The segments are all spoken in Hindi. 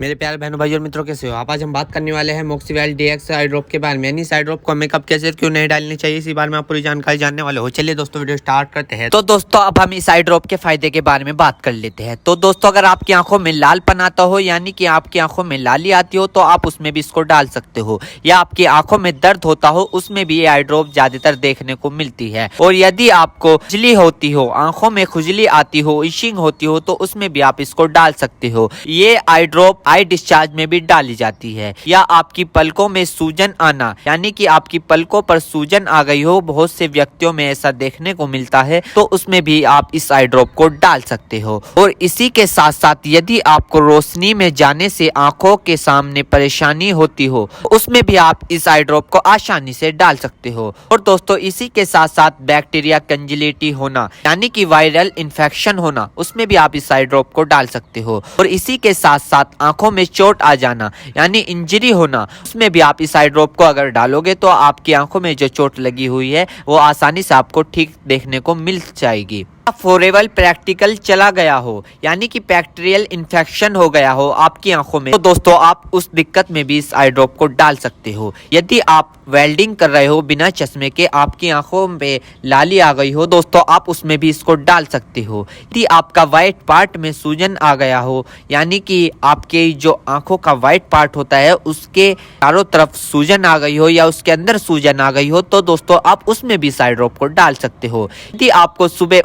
मेरे प्यारे बहनों भाइयों और मित्रों, कैसे हो आप। आज हम बात करने वाले हैं मोक्सीवेल DX आई ड्रॉप के बारे में, यानी इस आई ड्रॉप को हमें कब कैसे क्यों नहीं डालनी चाहिए, इसी बारे में आप पूरी जानकारी जानने वाले हो। चलिए दोस्तों वीडियो स्टार्ट करते हैं। तो दोस्तों अब हम इस आई ड्रॉप के फायदे के बारे में बात कर लेते हैं। तो दोस्तों अगर आपकी आंखों में लालपन आता हो, यानी कि आपकी आंखों में लाली आती हो, तो आप उसमें भी इसको डाल सकते हो। या आपकी आंखों में दर्द होता हो, उसमें भी ये आई ड्रॉप ज्यादातर देखने को मिलती है। और यदि आपको खुजली होती हो, आंखों में खुजली आती हो, इशिंग होती हो, तो उसमें भी आप इसको डाल सकते हो। ये आई ड्रॉप आई डिस्चार्ज में भी डाली जाती है। या आपकी पलकों में सूजन आना, यानी कि आपकी पलकों पर सूजन आ गई हो, बहुत से व्यक्तियों में ऐसा देखने को मिलता है, तो उसमें भी आप इस आई ड्रॉप को डाल सकते हो। और इसी के साथ साथ यदि आपको रोशनी में जाने से आंखों के सामने परेशानी होती हो, उसमें भी आप इस आई ड्रॉप को आसानी से डाल सकते हो। और दोस्तों इसी के साथ साथ बैक्टीरिया कंजिलिटी होना, यानी कि वायरल इन्फेक्शन होना, उसमें भी आप इस आई ड्रॉप को डाल सकते हो। और इसी के साथ साथ आंखों में चोट आ जाना, यानी इंजरी होना, उसमें भी आप इस आई ड्रॉप को अगर डालोगे तो आपकी आंखों में जो चोट लगी हुई है वो आसानी से आपको ठीक देखने को मिल जाएगी। फोरेबल प्रैक्टिकल चला गया हो, यानी कि बैक्टीरियल इन्फेक्शन हो गया हो आपकी आंखों में, तो दोस्तों आप उस दिक्कत में भी इस आई ड्रॉप को डाल सकते हो। यदि आप वेल्डिंग कर रहे हो बिना चश्मे के, आपकी आंखों में लाली आ गई हो, दोस्तों आप उसमें भी इसको डाल सकते हो। यदि आपका व्हाइट पार्ट में सूजन आ गया हो, यानी कि आपके जो आंखों का व्हाइट पार्ट होता है उसके चारों तरफ सूजन आ गई हो या उसके अंदर सूजन आ गई हो, तो दोस्तों आप उसमें भी इस आई ड्रॉप को डाल सकते हो। यदि आपको सुबह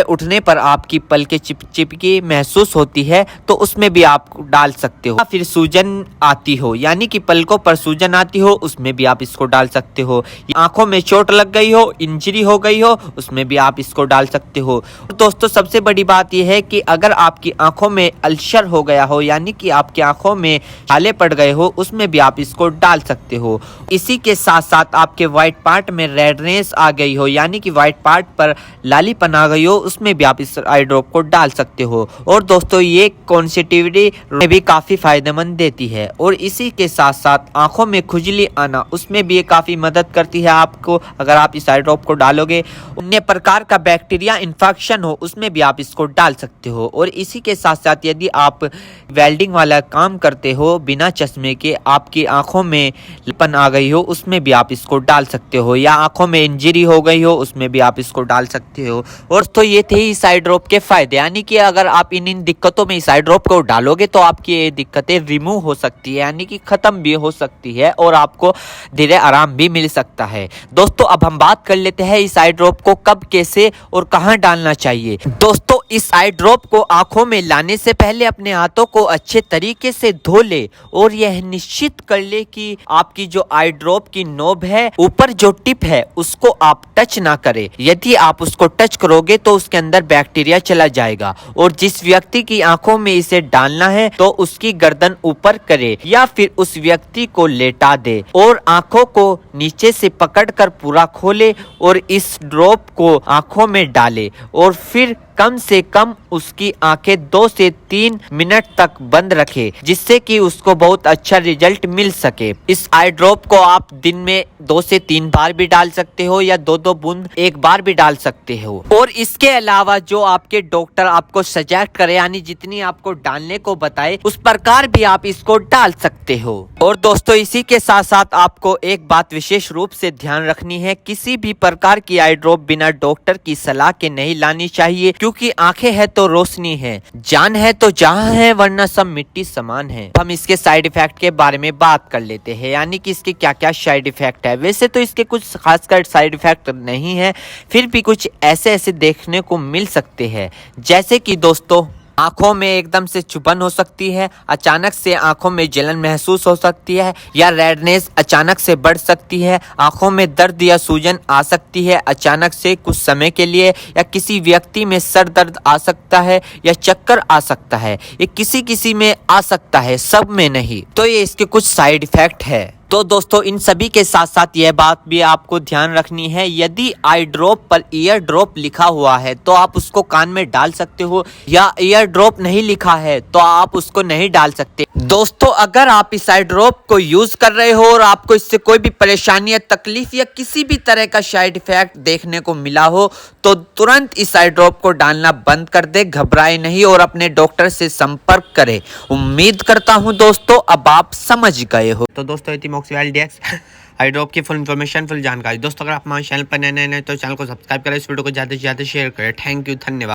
उठने पर आपकी पलकें चिपचिपकी महसूस होती है, तो उसमें भी आप डाल सकते हो। फिर सूजन आती हो, यानी कि पलकों पर सूजन आती हो, उसमें भी आप इसको डाल सकते हो। आंखों में चोट लग गई हो, इंजरी हो गई हो, उसमें भी आप इसको डाल सकते हो। और दोस्तों सबसे बड़ी बात यह है कि अगर आपकी आंखों में अल्सर हो गया हो, यानी कि आपकी आंखों में छाले पड़ गए हो, उसमें भी आप इसको डाल सकते हो। इसी के साथ साथ आपके व्हाइट पार्ट में रेडनेस आ गई हो, यानी कि व्हाइट पार्ट पर लालीपन आ गई हो, उसमें भी आप इस आई ड्रॉप को डाल सकते हो। और दोस्तों ये कॉन्सेटिविटी में भी काफी फायदेमंद देती है। और इसी के साथ साथ आंखों में खुजली आना, उसमें भी ये काफी मदद करती है आपको। अगर आप इस आई ड्रॉप को डालोगे, अन्य प्रकार का बैक्टीरिया इन्फेक्शन हो, उसमें भी आप इसको डाल सकते हो। और इसी के साथ साथ यदि आप वेल्डिंग वाला काम करते हो बिना चश्मे के, आपकी आंखों में लालीपन आ गई हो, उसमें भी आप इसको डाल सकते हो। या आंखों में इंजरी हो गई हो, उसमें भी आप इसको डाल सकते हो। और तो ये थे इस आई ड्रॉप के फायदे, यानी कि अगर आप इन दिक्कतों में इस आई ड्रॉप को डालोगे तो आपकी ये दिक्कतें रिमूव हो सकती है, यानी कि खत्म भी हो सकती है और आपको धीरे आराम भी मिल सकता है। दोस्तों अब हम बात कर लेते हैं इस आई ड्रॉप को कब, कैसे और कहां डालना चाहिए। दोस्तों इस आई ड्रॉप को आंखों में लाने से पहले अपने हाथों को अच्छे तरीके से धो ले और यह निश्चित कर ले कि आपकी जो आई ड्रॉप की नोब है, ऊपर जो टिप है, उसको आप टच ना करें। यदि आप उसको टच करोगे तो उसके अंदर बैक्टीरिया चला जाएगा। और जिस व्यक्ति की आंखों में इसे डालना है तो उसकी गर्दन ऊपर करे या फिर उस व्यक्ति को लेटा दे और आंखों को नीचे से पकड़कर पूरा खोले और इस ड्रॉप को आंखों में डाले। और फिर कम से कम उसकी आंखें 2 से 3 मिनट तक बंद रखे, जिससे कि उसको बहुत अच्छा रिजल्ट मिल सके। इस आई ड्रॉप को आप दिन में 2 से 3 बार भी डाल सकते हो या 2-2 बूंद एक बार भी डाल सकते हो। और इसके अलावा जो आपके डॉक्टर आपको सजेस्ट करे, यानी जितनी आपको डालने को बताए, उस प्रकार भी आप इसको डाल सकते हो। और दोस्तों इसी के साथ साथ आपको एक बात विशेष रूप से ध्यान रखनी है, किसी भी प्रकार की आई ड्रॉप बिना डॉक्टर की सलाह के नहीं लानी चाहिए, क्योंकि आंखें है तो रोशनी है, जान है तो जहां है, वरना सब मिट्टी समान है। हम इसके साइड इफेक्ट के बारे में बात कर लेते हैं, यानी कि इसके क्या क्या साइड इफेक्ट है। वैसे तो इसके कुछ खासकर साइड इफेक्ट नहीं है, फिर भी कुछ ऐसे ऐसे देखने को मिल सकते हैं, जैसे कि दोस्तों आंखों में एकदम से चुभन हो सकती है, अचानक से आंखों में जलन महसूस हो सकती है, या रेडनेस अचानक से बढ़ सकती है, आंखों में दर्द या सूजन आ सकती है अचानक से कुछ समय के लिए, या किसी व्यक्ति में सर दर्द आ सकता है या चक्कर आ सकता है। ये किसी किसी में आ सकता है, सब में नहीं। तो ये इसके कुछ साइड इफेक्ट है। तो दोस्तों इन सभी के साथ साथ यह बात भी आपको ध्यान रखनी है, यदि आई ड्रॉप पर ईयर ड्रॉप लिखा हुआ है तो आप उसको कान में डाल सकते हो, या ईयर ड्रॉप नहीं लिखा है तो आप उसको नहीं डाल सकते। दोस्तों अगर आप इस आई ड्रॉप को यूज कर रहे हो और आपको इससे कोई भी परेशानी या तकलीफ या किसी भी तरह का साइड इफेक्ट देखने को मिला हो तो तुरंत इस आई ड्रॉप को डालना बंद कर दे, घबराए नहीं और अपने डॉक्टर से संपर्क करें। उम्मीद करता हूं दोस्तों अब आप समझ गए हो। तो दोस्तों ये मोक्सीवेल DX आई ड्रॉप की फुल इन्फॉर्मेशन, फुल जानकारी। दोस्तों अगर आप हमारे चैनल पर नए तो चैनल को सब्सक्राइब करें, इस वीडियो को ज़्यादा से ज़्यादा शेयर करें। थैंक यू, धन्यवाद।